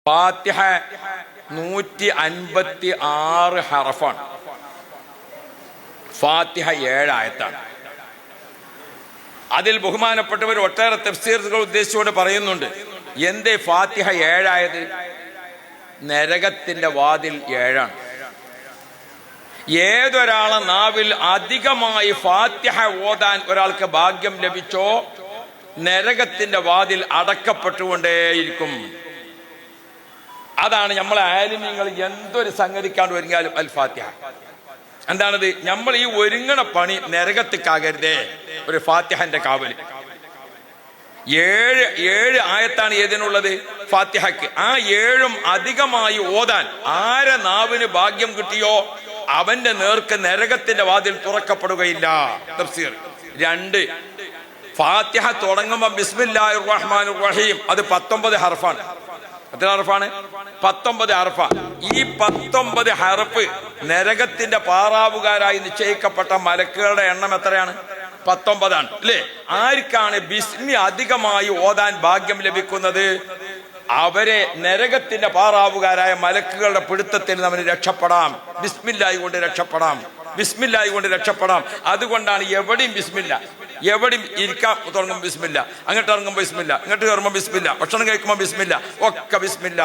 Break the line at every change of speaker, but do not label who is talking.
ഫാത്തിഹ 156 ഹർഫാണ്. ഫാത്തിഹ 7 ആയത്താണ്. അതിൽ ബഹുമാനപ്പെട്ടവർ ഒട്ടേറെ തഫ്സീറുകൾ ഉദ്ദേശിച്ചുകൊണ്ട് പറയുന്നുണ്ട്. എന്തേ ഫാത്തിഹ 7 ആയത്? നരകത്തിന്റെ വാതിൽ 7ആണ്. ഏതൊരാളെ നാവിൽ അധികമായി ഫാത്തിഹ ഓതാൻ ഒരാൾക്ക് ഭാഗ്യം ലഭിച്ചോ നരകത്തിന്റെ വാതിൽ അടക്കപ്പെട്ടുകൊണ്ടേയിരിക്കും. അതാണ് നമ്മളെ ആലിമീങ്ങൾ എന്തൊരു സംഗതിക്കാണ്ട് ഒരുങ്ങിയാലും അൽ ഫാത്തിഹ. എന്താണത്? നമ്മൾ ഈ ഒരുങ്ങണ പണി നരകത്തിക്കാകരുതേ. ഒരു ഫാത്തിഹന്റെ കാവല് 7 ആയത്താണ് ഏതിനുള്ളത്? ഫാത്തിഹക്ക്. ആ 7ഉം അധികമായി ഓതാൻ ആരെ നാവിന് ഭാഗ്യം കിട്ടിയോ അവന്റെ നേർക്ക് നരകത്തിന്റെ വാതിൽ തുറക്കപ്പെടുകയില്ല. തഫ്സീർ 2. ഫാത്തിഹ തുടങ്ങുമ്പോൾ ബിസ്മില്ലാഹിർ റഹ്മാനിർ റഹീം, അത് 19 ഹർഫാണ്. എത്ര ഹർഫാണ്? 19 ഹർഫ. ഈ 19 ഹർഫ് നരകത്തിന്റെ പാറാവുകാരായി നിശ്ചയിക്കപ്പെട്ട മലക്കുകളുടെ എണ്ണം എത്രയാണ്? 19 ആണ് അല്ലേ? ആർക്കാണ് ബിസ്മി അധികമായി ഓതാൻ ഭാഗ്യം ലഭിക്കുന്നത് അവരെ നരകത്തിന്റെ പാറാവുകാരായ മലക്കുകളുടെ പിടുത്തത്തിൽ നമ്മൾ രക്ഷപ്പെടാം. ബിസ്മില്ലാഹി കൊണ്ട് രക്ഷപ്പെടാം. ബിസ്മില്ലാഹി കൊണ്ട് രക്ഷപ്പെടാം. അതുകൊണ്ടാണ് എവിടെയും ബിസ്മില്ല. എവിടെയും ഇരിക്കാൻ തുടങ്ങുമ്പോൾ ബിസ്മില്ല, അങ്ങോട്ട് ഇറങ്ങുമ്പോൾ ബിസ്മില്ല, ഇങ്ങോട്ട് കയറുമ്പോൾ ബിസ്മില്ല, ഭക്ഷണം കഴിക്കുമ്പോൾ ബിസ്മില്ല, ഒക്കെ ബിസ്മില്ല.